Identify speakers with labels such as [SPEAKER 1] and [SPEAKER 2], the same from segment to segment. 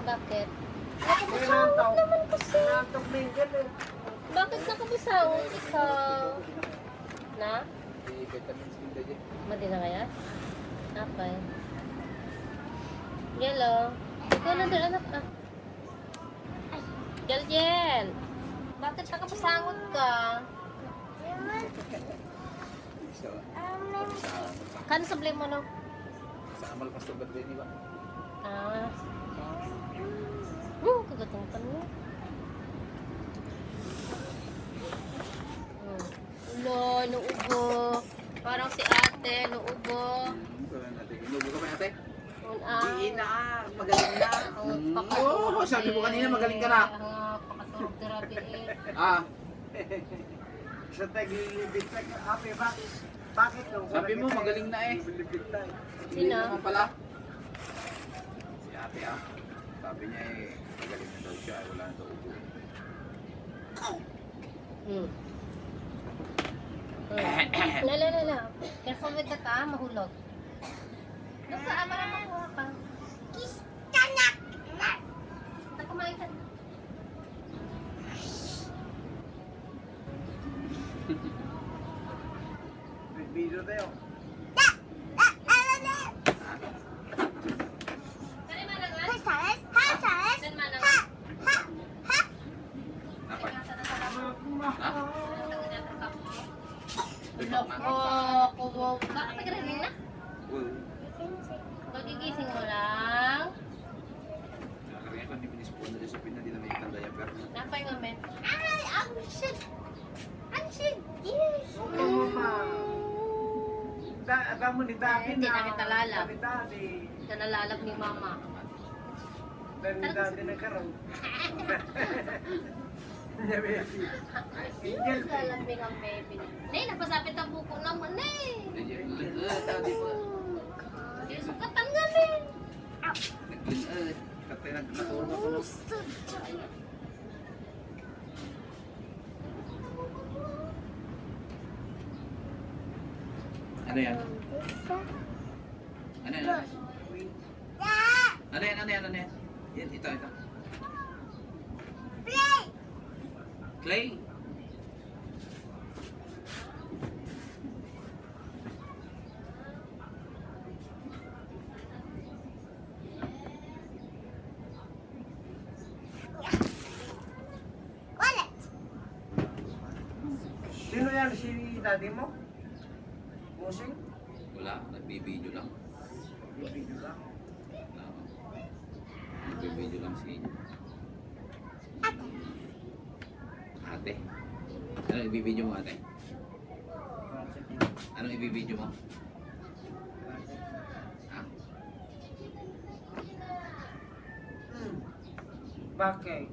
[SPEAKER 1] Bakit?
[SPEAKER 2] Nakabasawot naman kasi.
[SPEAKER 1] Bakit nakabasawot ikaw? Na? Madi na kaya? Okay. Yellow. Ikaw na doon anak ah. Jel. Bakit nakapasangot ka? Kan sablay mo no?
[SPEAKER 3] Sa amal pa sa birthday ni ba?
[SPEAKER 1] Ah. Kagatong tanong. Ulo, nuubo. Parang si ate, nuubo.
[SPEAKER 3] Inubo ka ba ate?
[SPEAKER 1] Ang
[SPEAKER 3] na, magaling na. Oo, sabi mo kanina magaling ka na.
[SPEAKER 1] Pakatulog therapy eh.
[SPEAKER 3] Ah,
[SPEAKER 2] Sa tagilibit na kape, bakit no?
[SPEAKER 3] sabi mo magaling na eh. Hindi
[SPEAKER 1] Sino?
[SPEAKER 3] naman pala. Si ate ah. Sabi niya eh, magaling na daw siya. Wala na daw ubo.
[SPEAKER 1] Lala. Careful with that ah, mahulog. Doon ka, ama na makuha ka.
[SPEAKER 2] Kiss kanak!
[SPEAKER 1] Nakumain ka.
[SPEAKER 2] Video tayo.
[SPEAKER 1] Kani manangan?
[SPEAKER 2] Hasares!
[SPEAKER 1] Kan manangan?
[SPEAKER 3] Dapat.
[SPEAKER 1] Ulok ko, kuwaw. Bakit nagarating na? Magigising mo lang.
[SPEAKER 3] Nakakariyan ko ni Pinisipon na sa pinadi na may kandaya pero.
[SPEAKER 1] Napay nga men.
[SPEAKER 2] Ay, ang shit! Ang shit! Yes! Agamo ni Daddy
[SPEAKER 1] Hindi na kita lalab.
[SPEAKER 2] Ni Daddy.
[SPEAKER 1] Ika nalalab ni mama.
[SPEAKER 2] Ni Daddy nagkaroon. Angel.
[SPEAKER 1] Lalambing ang baby. Nay, napasapit ang buko naman eh.
[SPEAKER 3] Tadi mo.
[SPEAKER 1] Hindi sukatan nga men.
[SPEAKER 3] Naglin katay nagkatulong ako ng Ano yan? Ano yan? Ano yan? Yan, ito. Clay.
[SPEAKER 2] Sino yan? Si Daddy mo? Musing?
[SPEAKER 3] Wala, nagbibideo lang.
[SPEAKER 2] Video lang.
[SPEAKER 3] Nagbibideo lang si ate. Anong ibibideo mo ate? Anong ibibideo mo? Ha?
[SPEAKER 2] Bakit?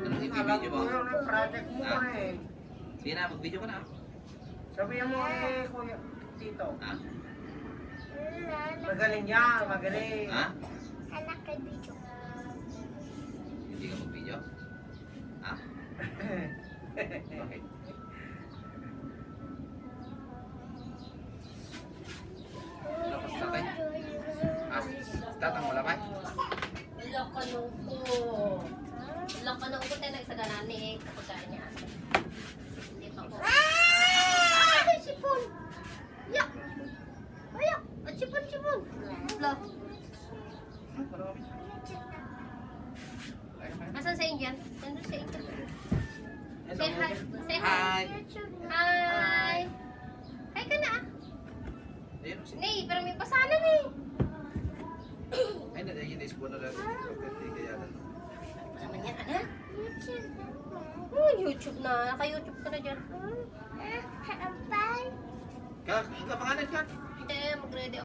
[SPEAKER 3] Anong ibibideo
[SPEAKER 2] Alam
[SPEAKER 3] mo?
[SPEAKER 2] ko yung project mo
[SPEAKER 3] Ah.
[SPEAKER 2] na eh.
[SPEAKER 3] Sige na, mag-video ka na.
[SPEAKER 2] Sabihan mo eh, Kuya Tito.
[SPEAKER 3] Ha?
[SPEAKER 2] Magaling yan, magaling.
[SPEAKER 3] Ha?
[SPEAKER 2] Anak kay Bicho.
[SPEAKER 3] Hindi ka mag-video? Ha? Bakit? Wala pa si tatay? Ha? Si tatang wala pa?
[SPEAKER 1] Wala ka nung ko. Wala ka nung ko tayo nagsaganan eh. Kapagkaan niya. Hindi pa ko. Ay, sipon! Yak! Ayak! At sipon! Wala. Asan sa Indian? Nandun sa Indian. Say hi. Say hi.
[SPEAKER 3] Hi.
[SPEAKER 1] Hi. Hi ka na ah.
[SPEAKER 3] Ayun, si...
[SPEAKER 1] Nay, pero may pasalan eh.
[SPEAKER 3] Ay, nandiyan yung spoon na lang. Kaya lang.
[SPEAKER 1] Kasama niyan, anak. Oh, YouTube na. Naka-YouTube ka na dyan.
[SPEAKER 3] Kapangalan ka?
[SPEAKER 1] Hindi, mag-ready